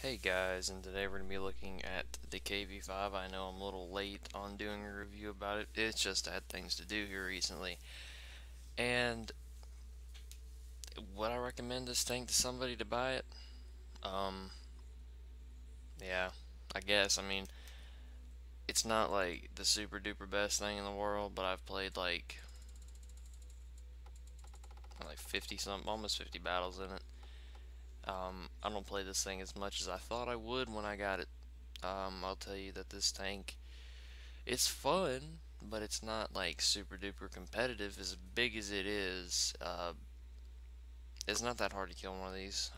Hey guys, and today we're going to be looking at the KV-5. I know I'm a little late on doing a review about it. It's just I had things to do here recently. And would I recommend this tank to somebody to buy it? Um, yeah, I guess. I mean, it's not like the super duper best thing in the world, but I've played like 50 some, almost 50 battles in it. I don't play this thing as much as I thought I would when I got it. I'll tell you that this tank, it's fun, but it's not like super duper competitive. As big as it is, it's not that hard to kill one of these.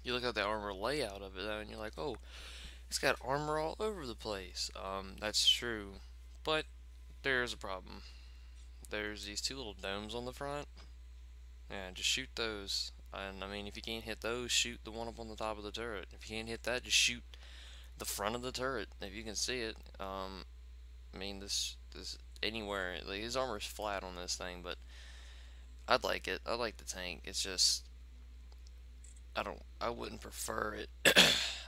You look at the armor layout of it though, and you're like, oh, it's got armor all over the place. That's true, but there's a problem. There's these two little domes on the front. Yeah, just shoot those. And I mean, if you can't hit those, shoot the one up on the top of the turret. If you can't hit that, just shoot the front of the turret if you can see it. I mean, this anywhere, like, his armor's flat on this thing, but I'd like it. I like the tank. It's just I wouldn't prefer it.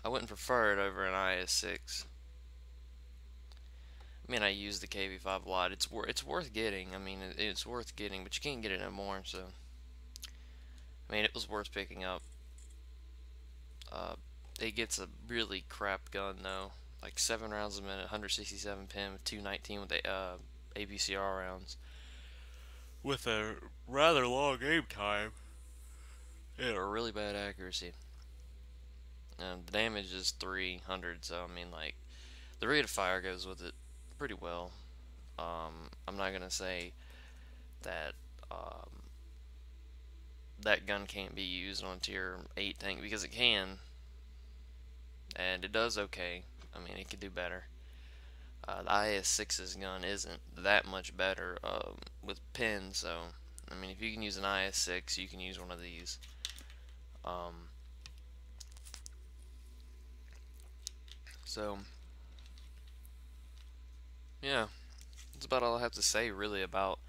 I wouldn't prefer it over an IS-6. I mean, I use the KV-5 a lot. It's worth getting. I mean, it's worth getting, but you can't get it anymore. So I mean, it was worth picking up. Uh, it gets a really crap gun though, like 7 rounds a minute, 167 pin with 219 with the ABCR rounds, with a rather long aim time and a really bad accuracy. And the damage is 300, so I mean, like, the rate of fire goes with it pretty well. I'm not gonna say that that gun can't be used on a tier 8 tank, because it can, and it does okay. I mean, it could do better. The IS-6's gun isn't that much better with pins, so I mean, if you can use an IS-6, you can use one of these. Um, so yeah, that's about all I have to say really about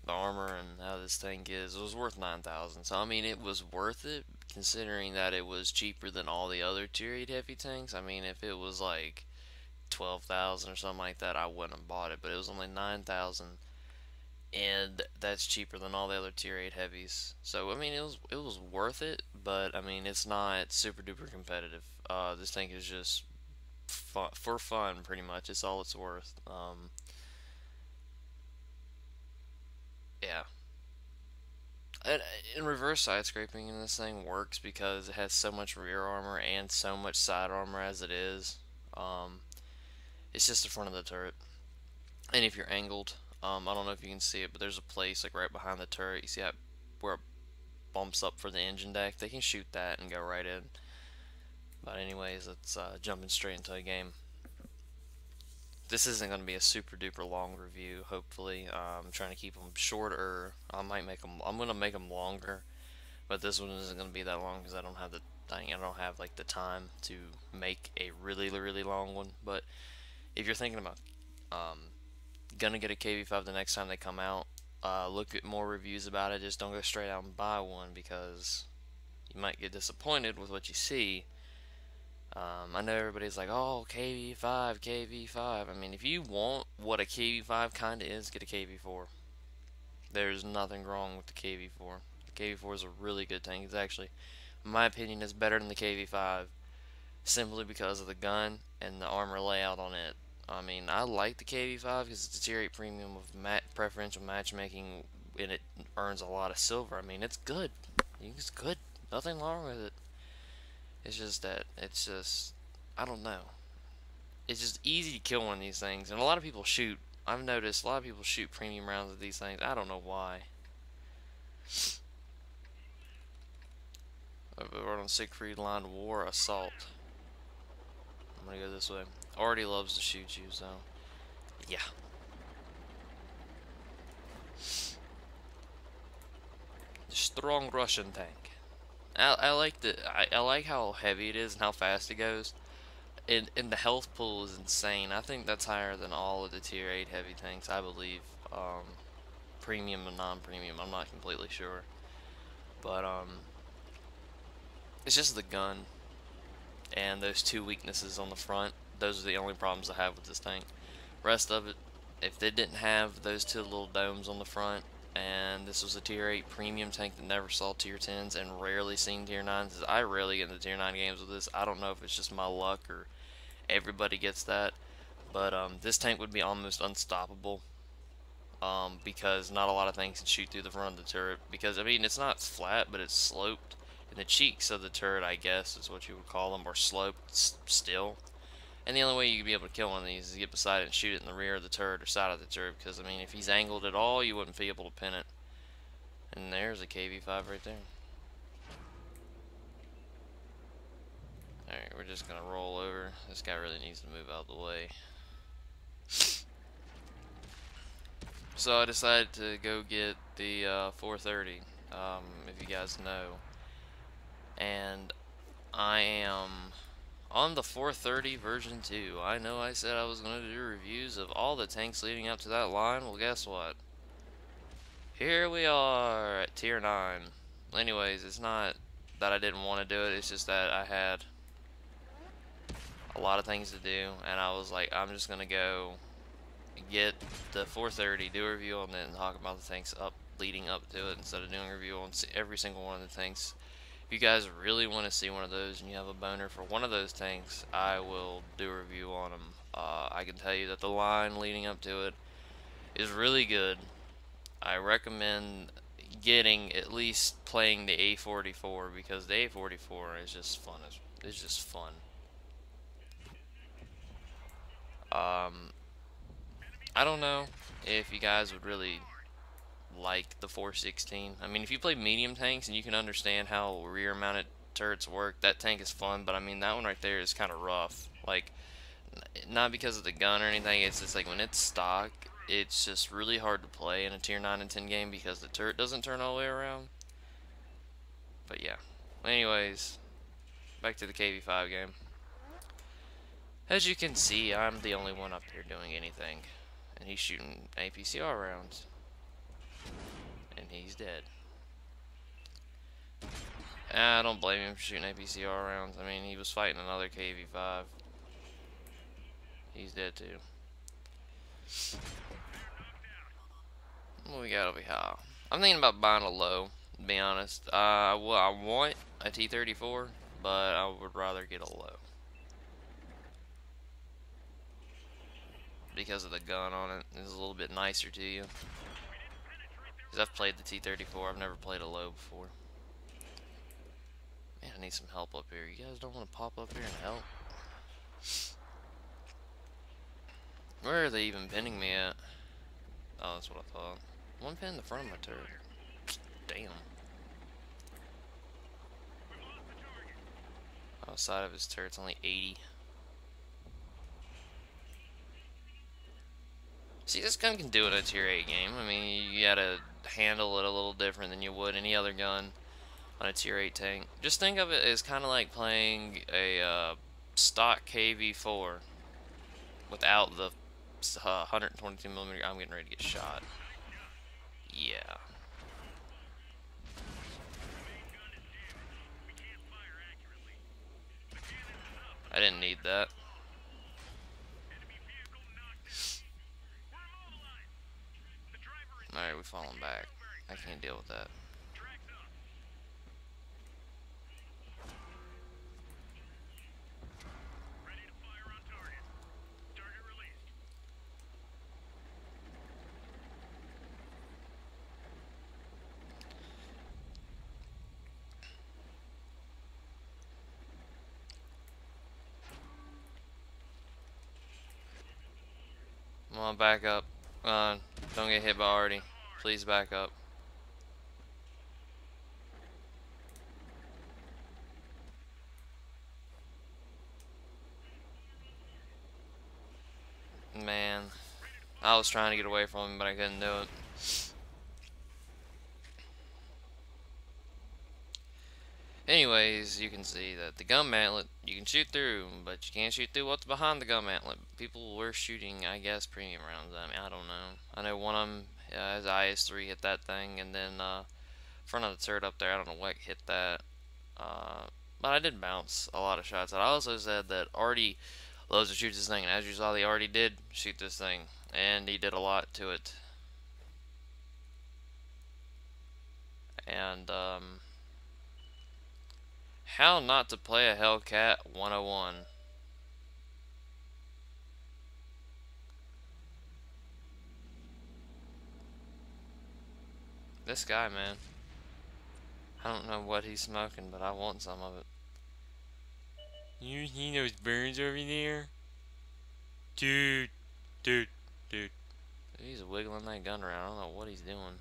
the armor and how this tank is. It was worth 9,000, so I mean, it was worth it considering that it was cheaper than all the other tier 8 heavy tanks. I mean, if it was like 12,000 or something like that, I wouldn't have bought it, but it was only 9,000, and that's cheaper than all the other tier 8 heavies. So I mean, it was worth it, but I mean, it's not super duper competitive. This tank is just for fun, pretty much. It's all it's worth. Yeah. And reverse side scraping in this thing works because it has so much rear armor and so much side armor as it is. Um, it's just the front of the turret. And if you're angled, I don't know if you can see it, but there's a place like right behind the turret. You see that where it bumps up for the engine deck? They can shoot that and go right in. But anyways, let's jumping straight into a game. This isn't going to be a super duper long review. Hopefully, I'm trying to keep them shorter. I might make them. I'm going to make them longer, but this one isn't going to be that long because I don't have the. I don't have like the time to make a really long one. But if you're thinking about gonna get a KV-5 the next time they come out, look at more reviews about it. Just don't go straight out and buy one because you might get disappointed with what you see. I know everybody's like, oh, KV-5, KV-5. I mean, if you want what a KV-5 kind of is, get a KV-4. There's nothing wrong with the KV-4. The KV-4 is a really good tank. It's actually, in my opinion, is better than the KV-5 simply because of the gun and the armor layout on it. I mean, I like the KV-5 because it's a tier 8 premium with preferential matchmaking, and it earns a lot of silver. I mean, it's good. It's good. Nothing wrong with it. It's just that, I don't know. It's just easy to kill one of these things, and a lot of people shoot. I've noticed a lot of people shoot premium rounds of these things. I don't know why. We're on Siegfried Line of War Assault. I'm gonna go this way. Already loves to shoot you, so yeah. Strong Russian tank. I like I like how heavy it is and how fast it goes. And the health pool is insane. I think that's higher than all of the tier 8 heavy tanks, I believe. Premium and non-premium, I'm not completely sure. But it's just the gun. and those two weaknesses on the front. Those are the only problems I have with this tank. Rest of it, if they didn't have those two little domes on the front, and this was a tier 8 premium tank that never saw tier 10s and rarely seen tier 9s, I rarely get into tier 9 games with this. I don't know if it's just my luck or everybody gets that, but this tank would be almost unstoppable, because not a lot of things can shoot through the front of the turret, because I mean it's not flat but it's sloped, and the cheeks of the turret, I guess is what you would call them, are sloped still. And the only way you could be able to kill one of these is to get beside it and shoot it in the rear of the turret or side of the turret, because I mean if he's angled at all you wouldn't be able to pin it. And there's a KV-5 right there. Alright, we're just gonna roll over. This guy really needs to move out of the way. So I decided to go get the 430, if you guys know. And I am on the 430 version 2. I know I said I was going to do reviews of all the tanks leading up to that line. Well, guess what? Here we are at tier 9. Anyways, it's not that I didn't want to do it, it's just that I had a lot of things to do, and I was like, I'm just going to go get the 430, do a review on it, and talk about the tanks leading up to it instead of doing a review on every single one of the tanks. If you guys really want to see one of those and you have a boner for one of those tanks, I will do a review on them. I can tell you that the line leading up to it is really good. I recommend getting at least playing the A44, because the A44 is just fun. It's just fun. I don't know if you guys would really like the 416. I mean, if you play medium tanks and you can understand how rear mounted turrets work, that tank is fun, but I mean that one right there is kind of rough. Like, not because of the gun or anything, it's just like when it's stock, it's just really hard to play in a tier 9 and 10 game because the turret doesn't turn all the way around. But yeah, anyways, back to the KV-5 game. As you can see, I'm the only one up here doing anything, and he's shooting APCR rounds, and he's dead. I don't blame him for shooting APCR rounds. I mean, he was fighting another KV-5. He's dead too. What we got over here? I'm thinking about buying a low, to be honest. Well, I want a T-34, but I would rather get a low, because of the gun on it. It's a little bit nicer to you. Because I've played the T-34, I've never played a low before. Man, I need some help up here. You guys don't want to pop up here and help? Where are they even pinning me at? Oh, that's what I thought. One pin in the front of my turret. Damn. Outside of his turret's only 80. See, this gun can do it in a tier 8 game. I mean, you gotta handle it a little different than you would any other gun on a tier 8 tank. Just think of it as kind of like playing a stock KV-4 without the 122mm. I'm getting ready to get shot. Yeah. I didn't need that. Alright, we falling back. I can't deal with that. Come on, back up. Don't get hit by Artie. Please back up. Man, I was trying to get away from him, but I couldn't do it. Anyways, you can see that the gun mantlet you can shoot through, but you can't shoot through what's behind the gun mantlet. People were shooting, I guess, premium rounds. I mean, I don't know. I know one of them, his IS-3 hit that thing, and then front of the turret up there, I don't know what hit that. But I did bounce a lot of shots. I also said that Artie loves to shoot this thing, and as you saw, he already did shoot this thing, and he did a lot to it. And, how not to play a Hellcat 101. This guy, man. I don't know what he's smoking, but I want some of it. You see those birds over there? Dude, dude, dude. He's wiggling that gun around. I don't know what he's doing.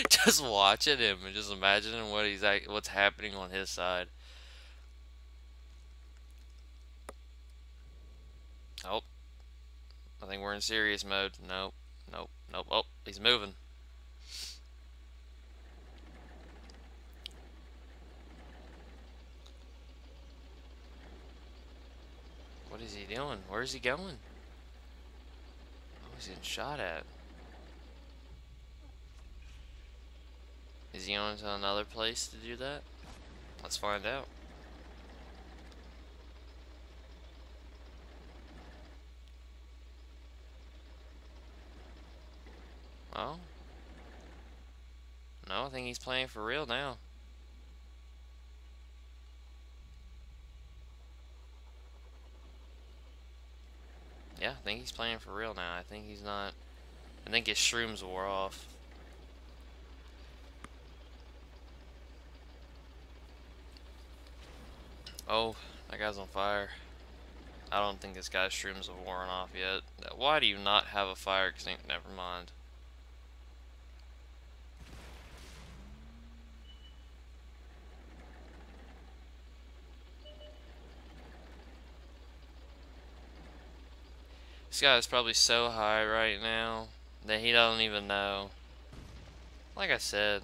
Just watching him and just imagining what's happening on his side. Oh, I think we're in serious mode. Nope, nope, nope. Oh, he's moving. What is he doing? Where's he going? Oh, he's getting shot at. Is he going to another place to do that? Let's find out. Oh. No, I think he's playing for real now. Yeah, I think he's playing for real now. I think he's not. I think his shrooms wore off. Oh, that guy's on fire. I don't think this guy's shrooms have worn off yet. Why do you not have a fire extinguisher? Never mind. This guy is probably so high right now that he doesn't even know. Like I said,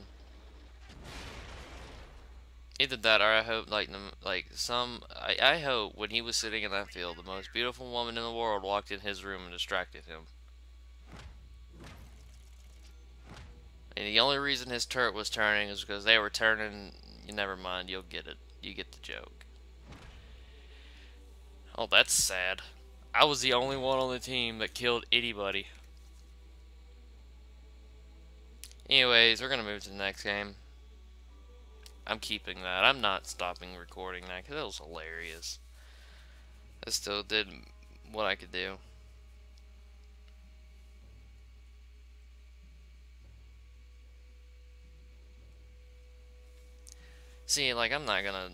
either that or I hope I hope when he was sitting in that field, the most beautiful woman in the world walked in his room and distracted him. And the only reason his turret was turning is because they were turning. Never mind, you'll get it. You get the joke. Oh, that's sad. I was the only one on the team that killed anybody. Anyways, we're gonna move to the next game. I'm keeping that. I'm not stopping recording that because it was hilarious. I still did what I could do. See, like, I'm not gonna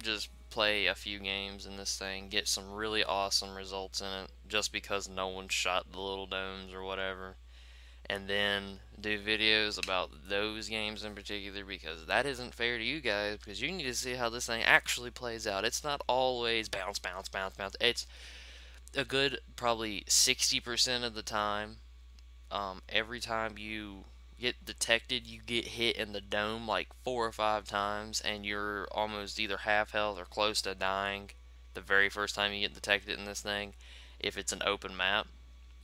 just play a few games in this thing, get some really awesome results in it, just because no one shot the little domes or whatever, and then do videos about those games in particular, because that isn't fair to you guys, because you need to see how this thing actually plays out. It's not always bounce, bounce, bounce, bounce. It's a good probably 60% of the time. Every time you get detected, you get hit in the dome like 4 or 5 times, and you're almost either half health or close to dying the very first time you get detected in this thing, if it's an open map,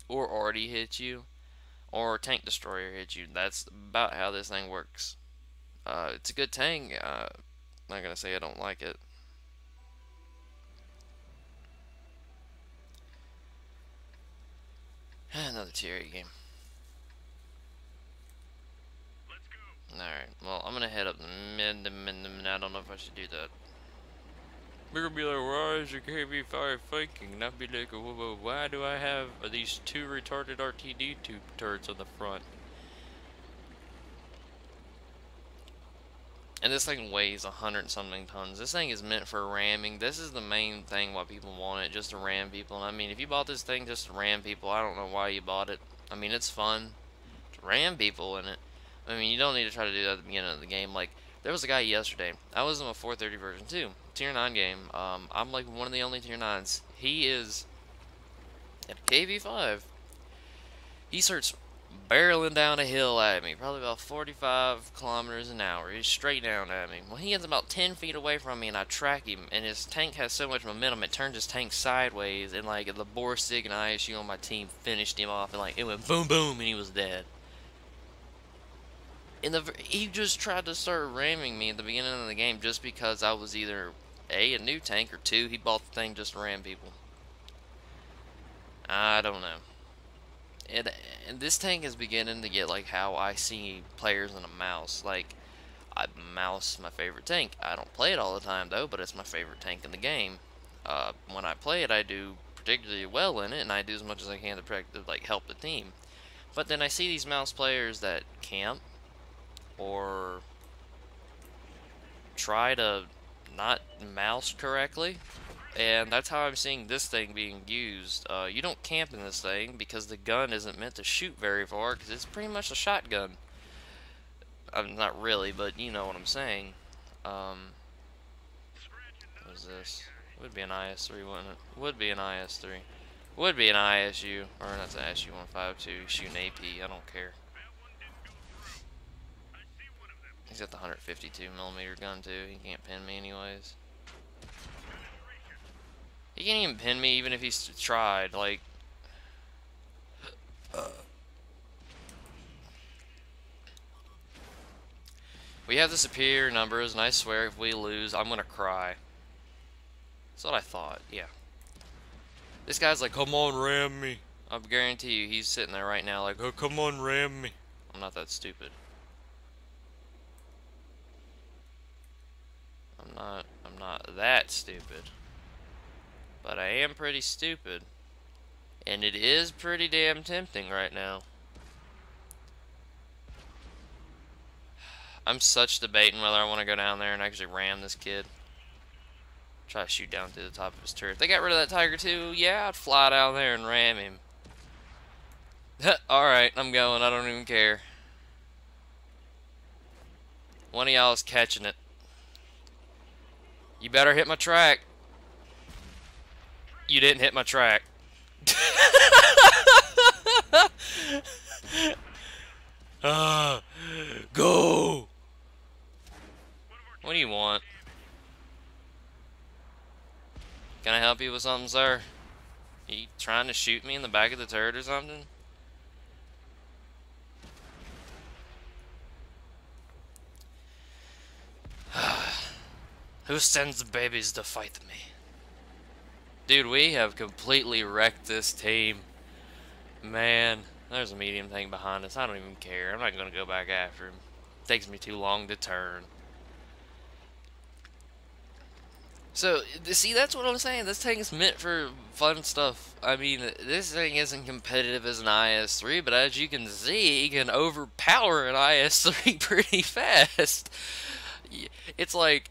or already hits you, or a tank destroyer hits you. That's about how this thing works. It's a good tank. I'm not gonna say I don't like it. Another tier 8 game. Alright, well, I'm gonna head up the mid. I don't know if I should do that. We're gonna be like, why is your KV-5 faking? And I'll be like, why do I have these two retarded RTD tube turrets on the front? And this thing weighs 100-something tons. This thing is meant for ramming. This is the main thing why people want it, just to ram people. And I mean, if you bought this thing just to ram people, I don't know why you bought it. I mean, it's fun to ram people in it. I mean, you don't need to try to do that at the beginning of the game. Like, there was a guy yesterday. I was in a 430 version 2, tier 9 game. I'm like one of the only tier 9s. He is at KV-5. He starts barreling down a hill at me, probably about 45 kilometers an hour. He's straight down at me. Well, he gets about 10 feet away from me, and I track him, and his tank has so much momentum, it turns his tank sideways, and like the Borsig and ISU on my team finished him off, and like it went boom boom, and he was dead. He just tried to start ramming me at the beginning of the game just because I was either a new tank, or two, he bought the thing just to ram people. I don't know. And this tank is beginning to get like how I see players in a mouse. Like, mouse my favorite tank. I don't play it all the time though, but it's my favorite tank in the game. When I play it, I do particularly well in it, and I do as much as I can to like help the team. But then I see these mouse players that camp or try to not mouse correctly, and that's how I'm seeing this thing being used. You don't camp in this thing because the gun isn't meant to shoot very far, because it's pretty much a shotgun. Not really, but you know what I'm saying. What is this? Would be an IS-3, wouldn't it? Would be an IS-3. Would be an ISU, or not an ISU-152, shooting AP, I don't care. He's got the 152mm gun too, he can't pin me anyways. He can't even pin me even if he's tried, like... We have the superior numbers, and I swear if we lose, I'm gonna cry. That's what I thought, yeah. This guy's like, come on, ram me. I guarantee you, he's sitting there right now like, oh, come on, ram me. I'm not that stupid. I'm not that stupid. But I am pretty stupid. And it is pretty damn tempting right now. I'm such debating whether I want to go down there and actually ram this kid. Try to shoot down through the top of his turret. If they got rid of that Tiger too, yeah, I'd fly down there and ram him. Alright, I'm going. I don't even care. One of y'all is catching it. You better hit my track. You didn't hit my track. Go! What do you want? Can I help you with something, sir? Are you trying to shoot me in the back of the turret or something? Who sends the babies to fight me? Dude, we have completely wrecked this team. Man, there's a medium thing behind us. I don't even care. I'm not going to go back after him. It takes me too long to turn. So, see, that's what I'm saying. This thing is meant for fun stuff. I mean, this thing isn't competitive as an IS-3, but as you can see, it can overpower an IS-3 pretty fast. It's like,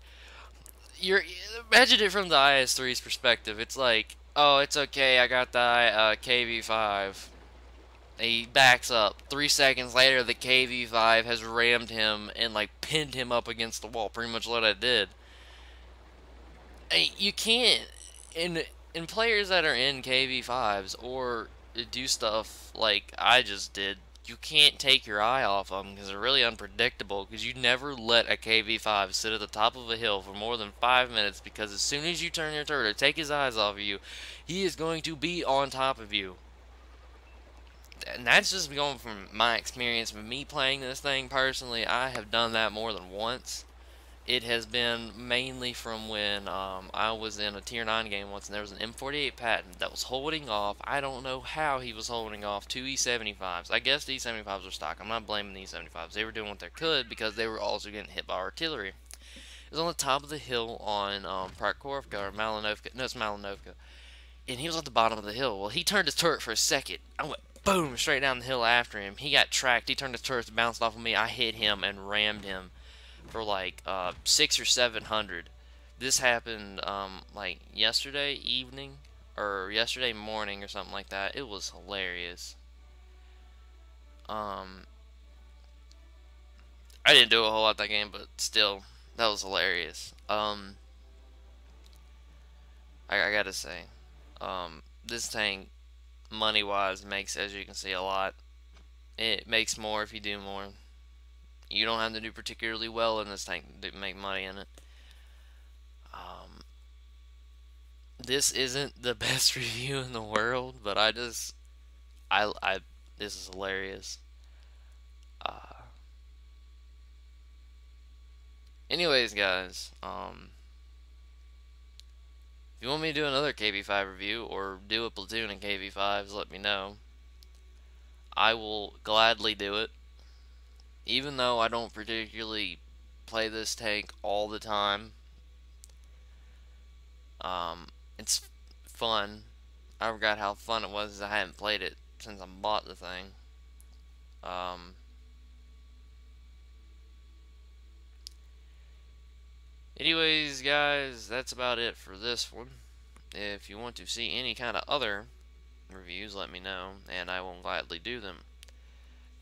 imagine it from the IS-3's perspective. It's like, oh, it's okay, I got the KV-5. He backs up. 3 seconds later, the KV-5 has rammed him and, like, pinned him up against the wall. Pretty much what I did. You can't, in players that are in KV5s or do stuff like I just did, you can't take your eye off them because they're really unpredictable, because you never let a KV5 sit at the top of a hill for more than 5 minutes, because as soon as you turn your turret or take his eyes off of you, he is going to be on top of you. And that's just going from my experience with me playing this thing personally. I have done that more than once. It has been mainly from when I was in a tier 9 game once, and there was an M48 patent that was holding off. I don't know how he was holding off 2 E75s. I guess the E75s were stock. I'm not blaming the E75s. They were doing what they could because they were also getting hit by artillery. It was on the top of the hill on Prokhorovka or Malinovka. No, it's Malinovka. And he was at the bottom of the hill. Well, he turned his turret for a second. I went boom straight down the hill after him. He got tracked. He turned his turret, bounced off of me. I hit him and rammed him for like 600 or 700. This happened like yesterday evening or yesterday morning or something like that. It was hilarious. I didn't do a whole lot that game, but still, that was hilarious. I gotta say, this tank, money-wise, makes, as you can see, a lot. It makes more if you do more. You don't have to do particularly well in this tank to make money in it. Um, this isn't the best review in the world, but I this is hilarious. Uh, anyways, guys, if you want me to do another KV-5 review or do a platoon in KV-5s, let me know. I will gladly do it, even though I don't particularly play this tank all the time. It's fun. I forgot how fun it was. I hadn't played it since I bought the thing. Um, anyways, guys, that's about it for this one. If you want to see any kind of other reviews, let me know, and I will gladly do them.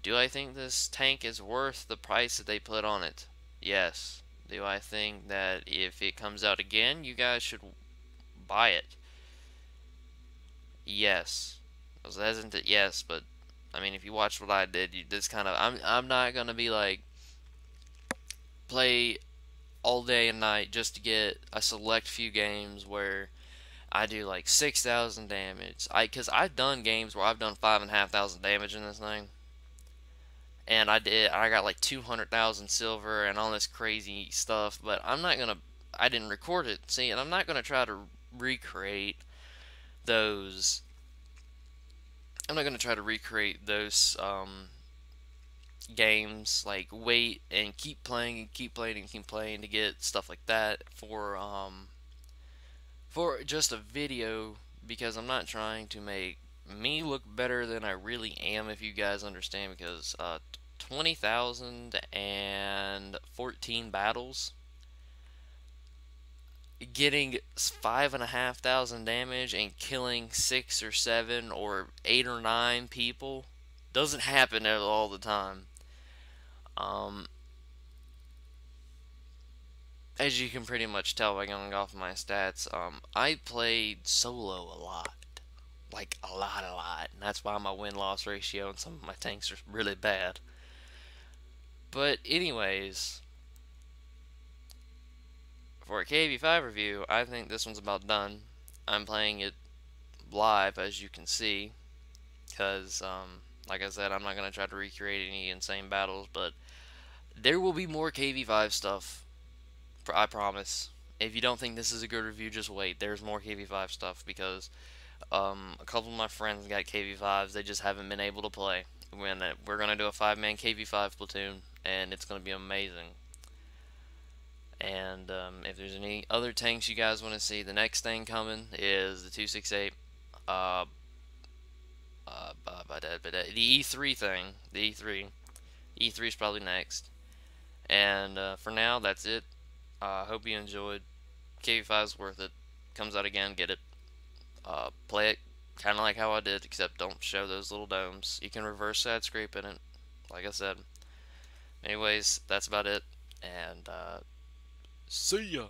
Do I think this tank is worth the price that they put on it? Yes. Do I think that if it comes out again, you guys should buy it? Yes. I was hesitant, yes, but I mean, if you watched what I did, this kind of I'm not gonna be like play all day and night just to get a select few games where I do like 6,000 damage. Cause I've done games where I've done 5,500 damage in this thing, and I got like 200,000 silver and all this crazy stuff. But I'm not gonna. I didn't record it. See, and I'm not gonna try to recreate those. I'm not gonna try to recreate those games, like wait and keep playing and keep playing and keep playing to get stuff like that for just a video, because I'm not trying to make me look better than I really am, if you guys understand, because 20,014 battles, getting 5,500 damage and killing 6 or 7 or 8 or 9 people doesn't happen all the time. Um, as you can pretty much tell by going off my stats, I played solo a lot. Like, a lot, a lot. And that's why my win-loss ratio and some of my tanks are really bad. But anyways, for a KV-5 review, I think this one's about done. I'm playing it live, as you can see, because, like I said, I'm not going to try to recreate any insane battles, but there will be more KV-5 stuff, I promise. If you don't think this is a good review, just wait. There's more KV-5 stuff, because a couple of my friends got KV-5s. They just haven't been able to play. We're going to do a 5-man KV-5 platoon, and it's going to be amazing. And if there's any other tanks you guys want to see, the next thing coming is the 268. The E3 thing. The E3. E3 is probably next. And for now, that's it. Hope you enjoyed. KV-5 is worth it. Comes out again, get it. Play it kind of like how I did, except don't show those little domes. You can reverse side scrape in it, like I said. Anyways, that's about it. And see ya.